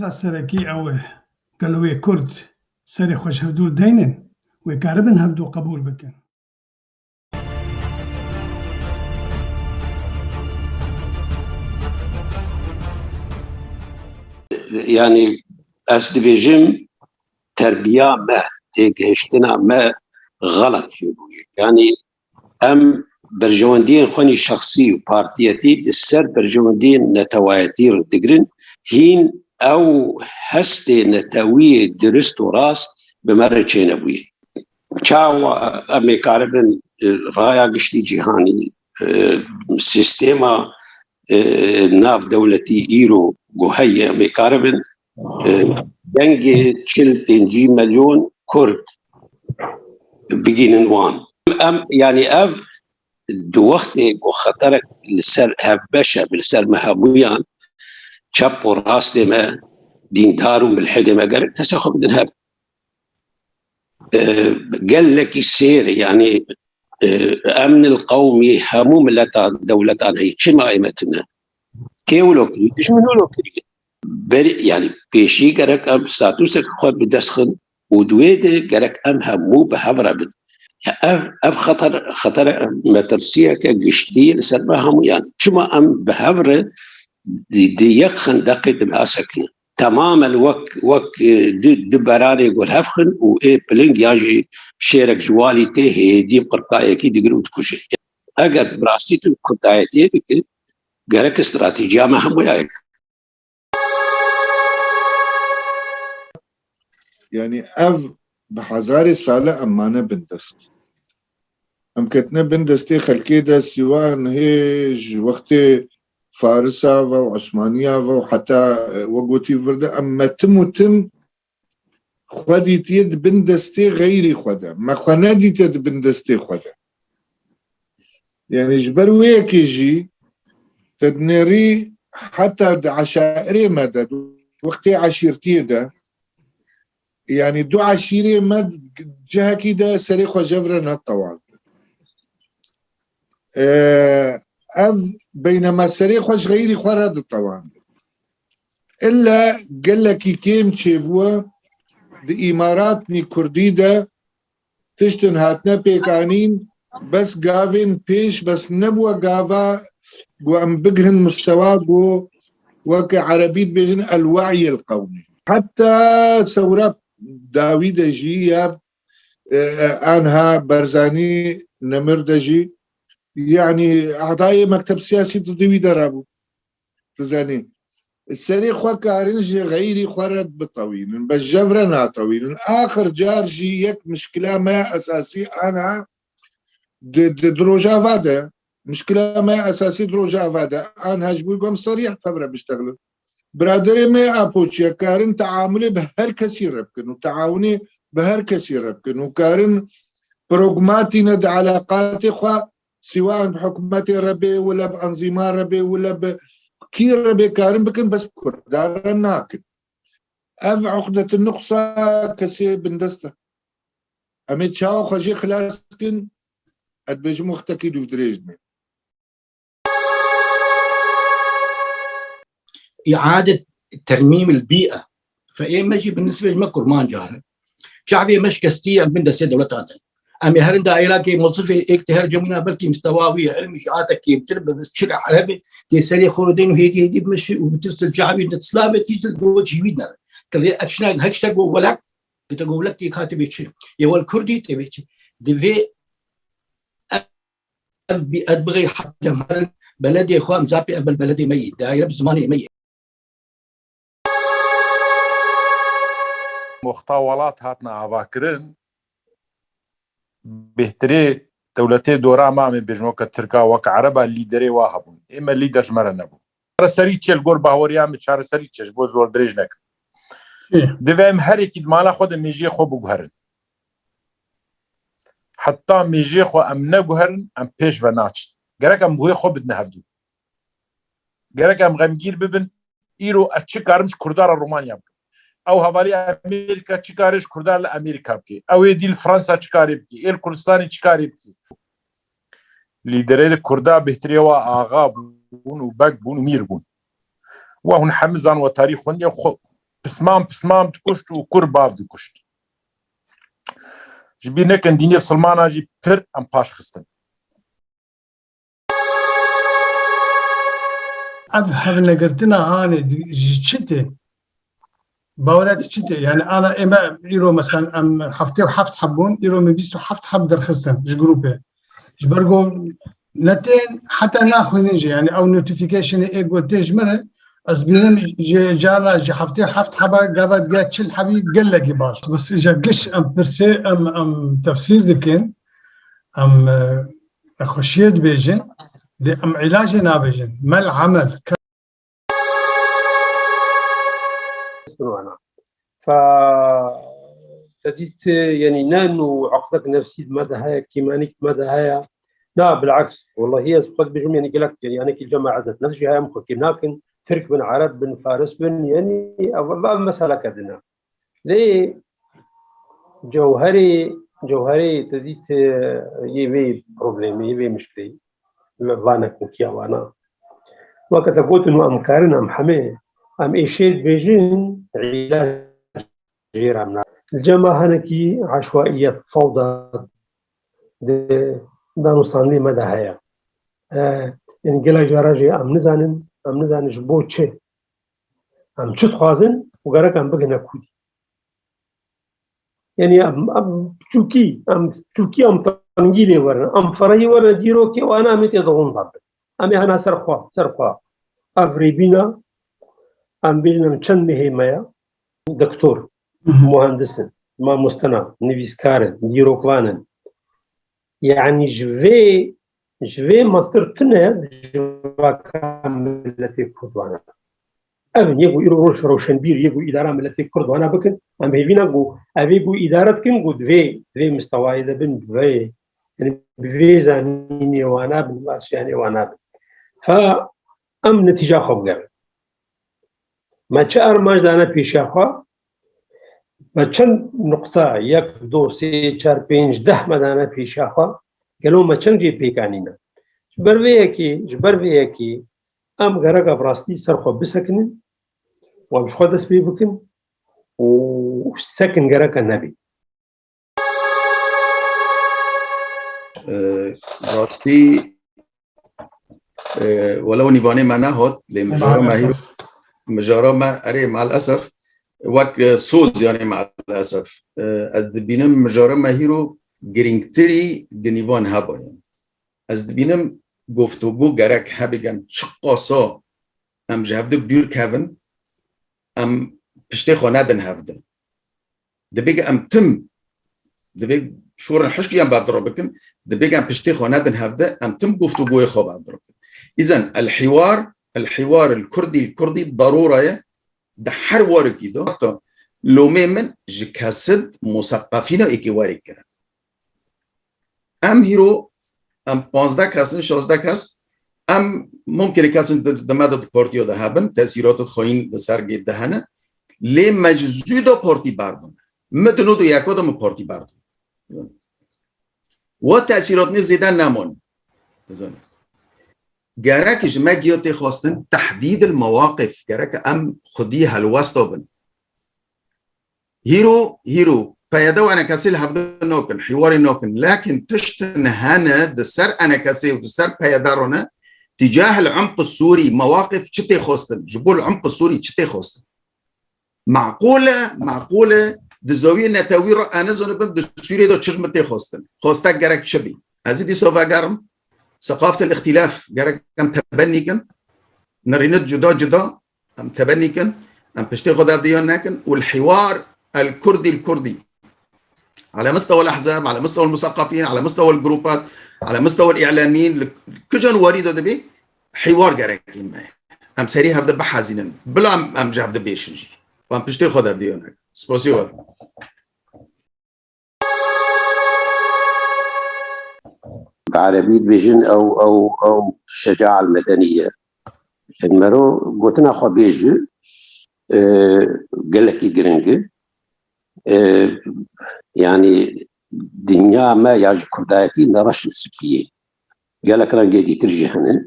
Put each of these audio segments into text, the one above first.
باسا سەرەکی ئەوە گەلوێ کورد سەری خۆش هەفتوو دەینن وێکاربن هەفتوو قبول بکەن. يعني ez dibêjim terbiya me têgihiştina me xelet çêbûye. Yani em berjewendiyên xwenî şexsî û partiyetî di ser berjewendiyên netewayetî digirin hîn ew hestê netewiyê dirist û rast bi me re çênebûye. Çawa em ê karibin raya giştî cîhanî sîstêma nav dewletî îro guheye em ê karibin dengê 40 milyon Kurd bigînin wan. Em yani ev di wextê ku xeterek li ser hevbeş e li ser me hemûyan çep û rastê me dîndar û milhidê me gerek tese xwe bidin hev. Gelekî sêr yani emnil qewmî hemû miletan dewletan heye çi maîmetine kê wilo kirî dijmin wilo kirî. Yani pêşî gerek em statûsek xwe bi dest xin û duwê de gerek em hemû bi hev re bin. Ev xeter metirsiyeke giştî li ser me hemûyan. Çima em bi hev re di yek xendeqê dibhasekinin. Temamen wek di beranê gulhev xin û ê piling yan jî şêrek ji walî tê hêdî qirtayekî digir û dikuje. Eger bi rastî tu qirtayetê dikir gerek stratêjiya me hemûya ye. يعني اف بحزاري سالة امانة بندست ام كتنا بندستي خلقي دا سواء هيج وقت فارسة وعثمانية وحتى وقوتي برده اما تم خودي تيد بندستي غيري خودا ما خنادي تيد بندستي خودا يعني جبروية كيجي تدنيري حتى عشائري مدد وقتي عشيرتي دا يعني دو عشيري مد جهة كده سريخ وجبرا هالطوال أذ بينما سريخ وش غيري خورد الطوال إلا قال لك كيم تشيبوا دي إماراتني كردي دا تشتن هاتنا بيكانين بس قافين بيش بس نبوا قافا وأم بقهن مستوى وكعربيت بيجن الوعي القومي حتى ثورة داوود جي أنها برزاني نمردجي يعني أعضاء مكتب سياسي تضوي درابو تزاني السريخ وكارنجي غيري خرد بالطويل بس جبرنا طويل آخر جارجي يك مشكلة ما أساسي أنا دروجة فادا مشكلة ما أساسي دروجة فادا أنا هجبوي قم صريح خبرة بيشتغلوا برادري ما أبوتشيا كارن تعاملي بهر كسي ربكن وتعاوني بهر كسي ربكن وكارن بروغماتي ند علاقاتي خوا سواء بحكومات ربي ولا بأنظمة ربي ولا بكي ربي كارن بكن بس كردار ناكن أف عقدة النقصة كسي بندسته أمي تشاو خجي خلاسكن أدبج مختكي دو دريجني إعادة ترميم البيئة فإيه ماشي بالنسبة لما كرمان جاره شعبي مش كستية من دسة دولة هذا أمي هرندا إلاكي موظفة إكتهر جمينا بلكي مستواوية علمي شعاتك كي بتربى بس شرع عربي تسري خردين وهيدي بمشي وبترسل شعبي تسلابة تيجي جوه جيبنا كذي أكشنا هكشتا جو ولك بتقول لك كاتب يشي يوال كردي تبيشي دفي أبغي حتى مثلا بلدي إخوان زابي قبل بلدي ميت دايرة بزماني ميت مختاولات هاتنا عواكرن بهتري دولتي دورا ما من بجنوك التركا وك عربا ليدري واهبون اما ليدر جمرا نبو سريتش الغور باوريا مشار سريتش بو زور دريجنك دفهم هريك مالا خود ميجي خو بغهرن حتى ميجي خو ام نغهرن ام بيش وناتش غرك ام بو خو بدنا هفدو غرك ام غمگیر ببن ايرو اتشكارمش كردار رومانيا او حوالی امریکا چیکارش کردار لامریکا بکی او دیل فرانسا چیکاری بکی ایل کردستانی چیکاری بکی لیدره کردا بهتری و آغا بون و بگ بون و میر بون و هون حمزان و تاریخ هون پسمام دکشت و کور باف دکشت جبی نکن دینی بسلمانا جی پر ام پاش خستن أذهب نقرتنا هاني جتشتي باورات جتشتي يعني أنا إما إيرو مثلا أم حفتي وحفت حبون إيرو مبيستو حفت حب در خستن جروبه جبرجو نتين حتى ناخذ نجي يعني أو نوتيفيكيشن إيجو تجمره أزبينم جانا حفتي حفت حبا قابت جات شل حبيب قال لك باش بس إجا قش أم برسي أم تفسير ذكين أم خشيت بيجن أم علاج نابجن ما العمل فديت يعني نانو عقدك نفسي مدى هيا كيمانيك مدى هيا لا بالعكس والله هي سبقت بجم يعني قلت يعني أنا كي الجماعة ذات نفسي هيا ممكن لكن ترك بن عرب بن فارس بن يعني والله مسألة كذنا ليه جوهري تديت يبي بروبليم يبي مشكلة لبانك وكيا وانا وقت قلت إنه أمكارنا أم حمي أم إيشيد بيجين علاج غير أمنا الجماعة هنكي عشوائية فوضى دانو صانلي مدى هيا يعني قلا جراجي أم نزانن جبو تشي أم تشت خوازن وقرق أم بقنا كودي يعني أم تشوكي أم تنجيلي ورنا أم فرهي ورنا ديروكي وأنا أمتي ضغون ضد أمي أنا سرخوا أفريبينا أم بيجنا من چند مهمة دكتور مهندسن ما مستنا نویسکارن دیروکوانن يعني جوي ماستر كنا جوا كاملتي كردوانا أبن يجو إيروش روشنبير يجو إدارة ملتي كردوانا بكن أم هيفينا جو أبي جو إدارة كن جو دوي مستوى إذا بن دوي يعني دوي زانيني وانا بن واسياني وانا بن فأم نتيجة خبر ما شاء ما جانا بيشافا ما چند نقطة 1 2 3 4 5 10 مدانا بيشافا قالوا ما چند جي بيكانينا جبر ويكي أم غرقا براستي سرخوا بسكنن ومش خودس بيبكن وسكن غرقا النبي راستی ولو نيباني معنا هات مجارة ما أري مع الأسف وك سوز يعني مع الأسف از دبینم مجارة ما هيرو گرینگتری گنیوان هبا يعني از دبینم گفتگو گرک هبگن چقاسا ام جهفده بدور کهون ام پشته خانه دن هفده دبیگ ام تم دبیگ شورن حشکی ام بعد رابكن دبیگ ام پشته خانه دن هفده ام تم گفتگوی خواب عبد رابكن إذن الحوار الكردي ضرورة ده هر وارکی دو لومه من جكاسد مثقفين اكواري كرن ام هيرو ام 15 كاسن 16 كاس ام ممكن كاسن دمادة بارتيو ده هبن تأثيرات خاين بسرگي دهنه لي مجزوده بارتي باردون مدنو دو يكو دم بارتي باردون و تأثيرات ني زيدان نمون گرک جمعیت خواستن تحديد المواقف گرک ام خودی هلوستا بن هيرو پیدا انا کسی هفته نوکن حوار نوکن لكن تشتن هنا دسر انا کسی و دسر پیدا رونه تجاه العمق السوري مواقف چته خواستن جبول العمق السوري چته خواستن معقوله دزاویه نتاوی رو انا زنبم دسوری دو چشمته خواسته گرک شبی از دي سوفا گرم ثقافة الاختلاف جرى كم تبني كن نرينت جدا أم تبني كن أم بشتغل ذا ديان كن والحوار الكردي على مستوى الأحزاب على مستوى المثقفين على مستوى الجروبات على مستوى الإعلاميين كجن وريدو دبي حوار جرى كم أم سري هذا بحزينا بلا أم جاب ده بيشنجي وأم بشتغل ذا ديان سباسيو بعربية بيجن أو الشجاعة المدنية المرو قلتنا خو بيجي قال لك جرينج يعني دنيا ما يعج كردايتي نرش السبية قال لك ران قيدي ترجي هنا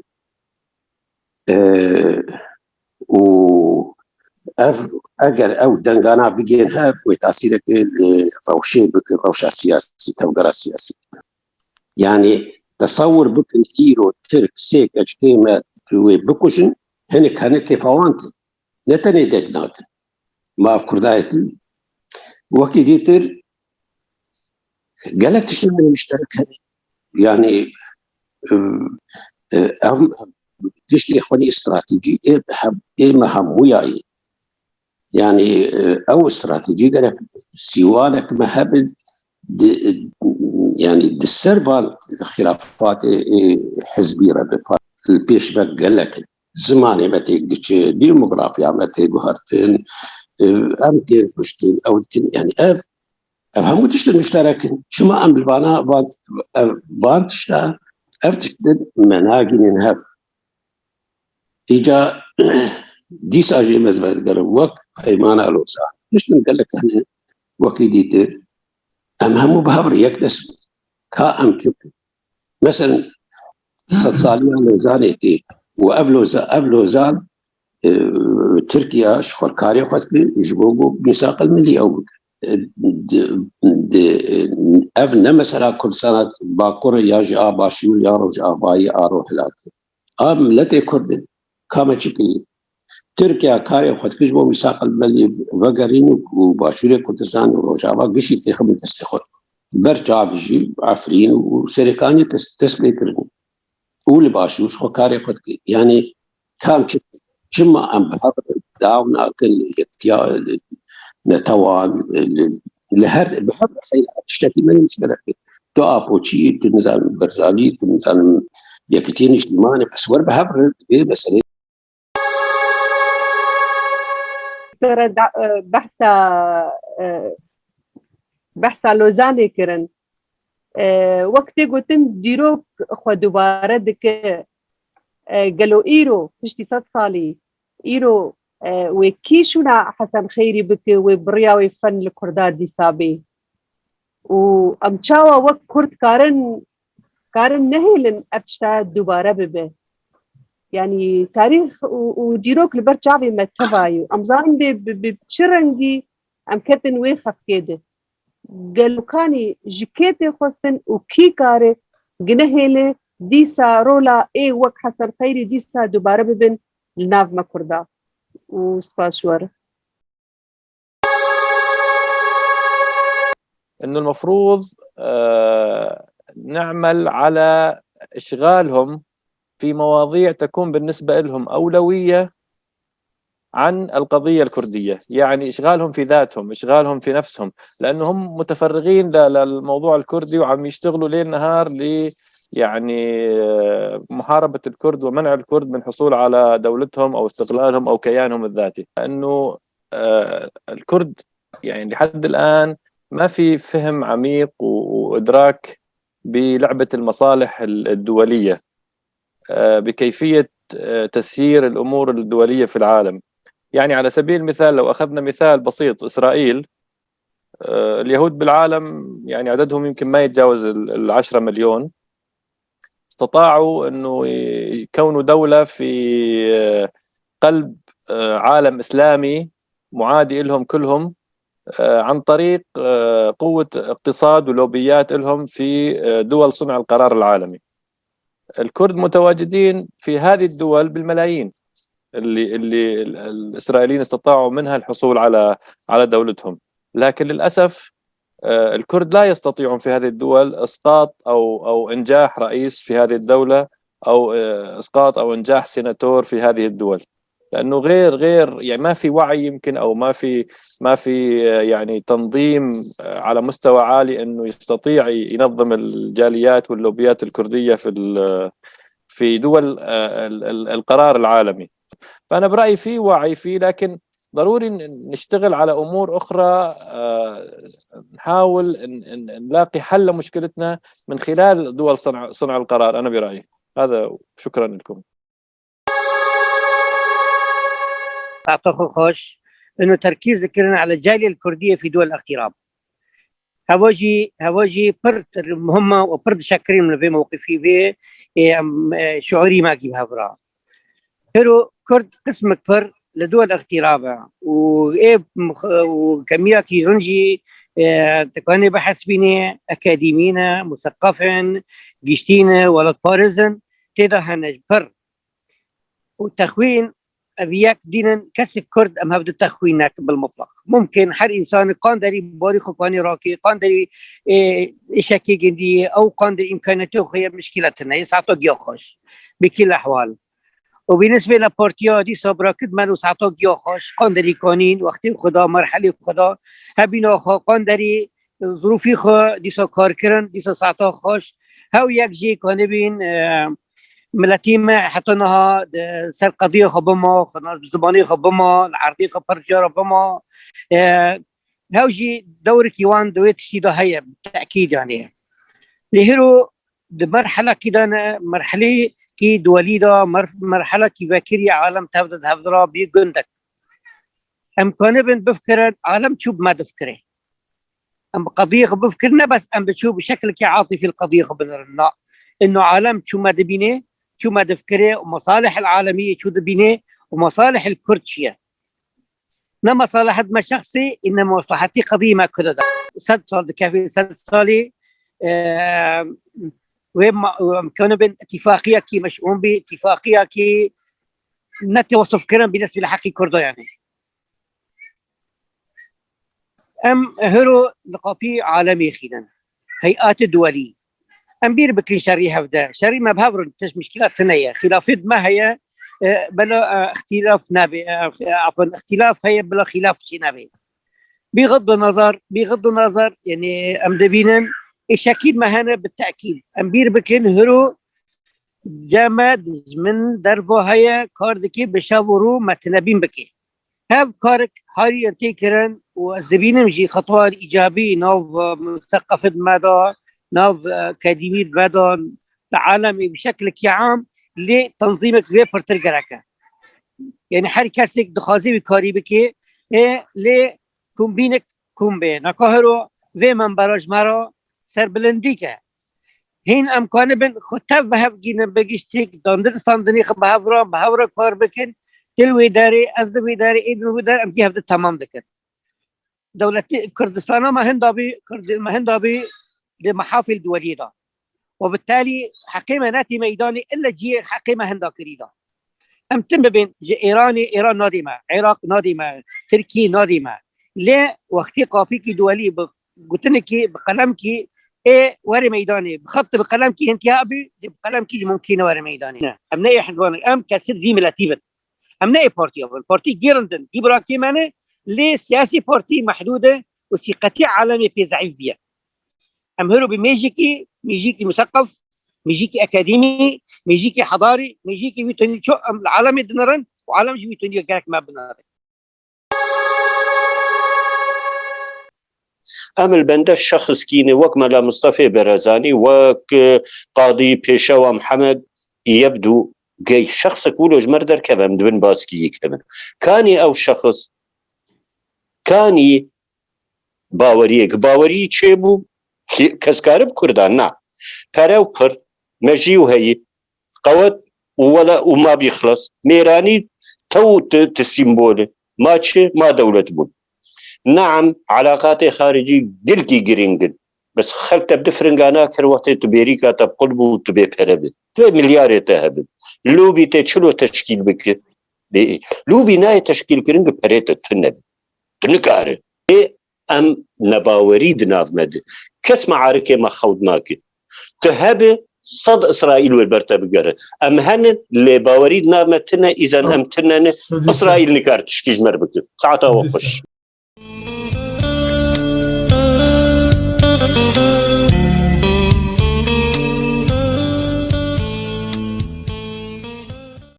و اگر او دنگانا بگین هف و تاثیر روشه بکن روشه سیاسی توقرا سیاسی يعني تصور بكن ايرو ترك سيك اجكيما بكوشن هنك فوانت نتني دقناك ما كردايتي وكي ديتر قالك تشتغل المشترك هذه يعني تشتري اخواني استراتيجي ايه مهم وياي يعني او استراتيجي قالك سيوانك مهبد يعني السربال خلافات حزبيه البيش بك قال لك زماني ما تيجي ديموغرافيا ما تيجي هرتين امتين كشتين او يعني افهموا تشتغل مشترك شو ما ام بالبانا بان تشتغل افتشتغل مناجين انهب اجا ديس اجي مزبط قال وقت ايمان الوسع تشتغل قال لك هنا وكيديت أمهم بهبر يكتسب كأم مثلا صاليا لوزانيتي وقبل زان تركيا شغل كاري خدك يجبوه بميثاق الملي أو ابن مثلا كل سنة باكور يا باشور يا رجع باي أروح لك لتي كرد كما تشكي تركيا كاري خدك يجبوه بميثاق الملي وقرين وباشور كردستان ورجع قشي تخمن تستخد برجع بيجي عفرين وسرقانية تسبيك لهم واللي باشوش خو كاري خدك يعني كان كما أم بحضر داونا كل يكتيا نتوان لهر بحضر خير تشتكي من مشترك تو أبوشي تنزل برزالي تنزل يكتين اجتماعي بس ور بحضر بس ترى بحثا لوزاني كرن وقتی گوتن دیروک خو دوباره دکه قالوا ايرو تشتي 100 سالي ايرو وكيشونا حسن خيري بك وبرياوي فن الكردات دي سابي وامشاوا وقت كرد كارن نهيلن ابتشتا دوباره ببه يعني تاريخ وديروك لبرشاوي متفايو امزان بشرنجي ام كتن ويخف كده قالوا كاني جيكيتي خوستن وكي كاري جنهيلي ديسا رولا اي وك حسن خيري ديسا دوباره ببن لناف مكردا وسباشور انه المفروض نعمل على اشغالهم في مواضيع تكون بالنسبة لهم أولوية عن القضية الكردية، يعني إشغالهم في ذاتهم، إشغالهم في نفسهم، لأنهم متفرغين للموضوع الكردي وعم يشتغلوا ليل نهار يعني محاربة الكرد ومنع الكرد من الحصول على دولتهم أو استقلالهم أو كيانهم الذاتي. لأنه الكرد يعني لحد الآن ما في فهم عميق وإدراك بلعبة المصالح الدولية، بكيفية تسيير الأمور الدولية في العالم. يعني على سبيل المثال لو أخذنا مثال بسيط، إسرائيل، اليهود بالعالم يعني عددهم يمكن ما يتجاوز 10 مليون، استطاعوا أنه يكونوا دولة في قلب عالم إسلامي معادي لهم كلهم عن طريق قوة اقتصاد ولوبيات لهم في دول صنع القرار العالمي. الكرد متواجدين في هذه الدول بالملايين اللي الإسرائيليين استطاعوا منها الحصول على دولتهم، لكن للأسف الكرد لا يستطيعون في هذه الدول إسقاط أو إنجاح رئيس في هذه الدولة أو إسقاط أو إنجاح سيناتور في هذه الدول، لأنه غير يعني ما في وعي يمكن أو ما في يعني تنظيم على مستوى عالي إنه يستطيع ينظم الجاليات واللوبيات الكردية في دول القرار العالمي. فأنا برأيي في وعي فيه، لكن ضروري نشتغل على أمور أخرى، نحاول نلاقي حل لمشكلتنا من خلال دول صنع القرار. أنا برأيي هذا، شكرا لكم. أعتقد خوش إنه تركيز ذكرنا على الجالية الكردية في دول الاغتراب هواجي برد مهمة وبرد شاكرين من في موقفي به شعوري ما أجيب هبرا هرو كرد قسم كفر لدول اغترابة وكمية كي رنجي تكوني بحث بيني أكاديمينا مثقفين جيشتين ولا بارزن تيدا هنجبر والتخوين أبيك دينا كسب كرد أم هبدو تخوينك بالمطلق ممكن هر إنسان قاندري باريخ قاني راكي قاندري إشاكي جندي أو قاندري إمكانياته هي مشكلتنا يسعطو جيوخوش بكل الأحوال وبالنسبة لبارتيا دي صبرا كدمان وسعطو جيوخوش قاندري قانين وقتي خدا مرحلة خدا هبينا خا قاندري ظروفي خا ديسا كاركرن ديسا سعطو خوش هاو يكجي كانبين ملتيم حطناها سر قضية خبما زباني خبما العرضي خبرجارة بما هاوجي دور كيوان دويت شيدا هيا بالتأكيد يعني لهرو مرحلة كده مرحلة كي دوليدا مرحلة كي فاكري عالم تبدأ هفدرا بيقندك أم كانبن بفكرن عالم تشوب ما تفكره أم قضية بفكرنا بس أم بتشوف بشكل كي عاطفي القضية خبرنا إنه عالم شو ما دبينه شو ما دفكره ومصالح العالمية شو دبينه ومصالح الكردشية نا مصالح ما شخصي إنما مصلحتي قضية ما كده سد صال كافي سد صالي وكانوا بين اتفاقية كي مشؤوم باتفاقية كي نتوصف كرم بالنسبة لحقي كرده يعني أم هرو لقابي عالمي خينا هيئات الدولي أمبير بكل شري هفدا شري ما بهبرن تش مشكلات ثنية خلافات ما هي بلا اختلاف نابي عفوا اختلاف هي بلا خلاف شي نابي بغض النظر يعني أمدبينا إيش أكيد ما هنا بالتأكيد أمبير بكن هرو جامد من دربو هي كاردكي بشاورو متنبين بكي هاف كارك هاري انتيكرن وأزدبينا مجي خطوة إيجابي نوف مثقفة مدى ناف أكاديمية مدى العالمي بشكل عام لتنظيمك بيبرتر جراكا يعني حركاتك دخازي بكاري بكي لي كومبينك كومبي نكاهرو في من براج مرا سر بلنديكا هين امكانه بن خطاب بهف جينا بگشتك داندر ساندني بهورا کار بکن تلوي داري ازدوي داري ايدوي داري امكي هفده تمام دكن دولة كردستان ما هندابي لمحافل دولية دا وبالتالي حقيمة ناتي ميداني إلا جي حقيمة هندا كريدا أم تم بين إيران نادمة عراق نادمة تركي نادمة ليه وقتي قابيكي دولي قلتنكي بقلمكي ايه وري ميداني بخط بقلمكي انتهاء بقلمكي ممكن وري ميداني أم ناي حزبان أم كسر ذي ملاتيبن أم ناي بارتي جيرندن جيبراكي ماني ليه سياسي بارتي محدودة وثقتي عالمي في ضعيف بيها أم هرو بميجيكي ميجيكي مثقف ميجيكي أكاديمي ميجيكي حضاري ميجيكي ويتوني شو أم العالمي دنرن وعالم جي ويتوني جاك ما بناري أم البندة الشخص كيني وكملا مصطفى برزاني وك قاضي بيشاوى محمد يبدو جاي شخص كولو جمردر كذا مدبن باسكي كذا كاني أو شخص كاني باوري تشيبو كسكارب كردان نا فراو پر مجي وهي قوت ولا وما بيخلص ميراني تو تسيمبول ماتش ما دولة بود نعم علاقات خارجي دلكي جرينجن بس خلت بدفرنجانا كروتي تبيريكا تبقلبو تبي فربت 2 مليار تهبت لوبي تشلو تشكيل بك لوبي ناي تشكيل كرنج بريت تنكار ام نباوري دناف مد كس معارك ما خودناك تهب صد اسرائيل والبرتا بقره ام هن لباوري دناف متنا اذا امتنا اسرائيل نكارت تشكيج مربك ساعتها وقش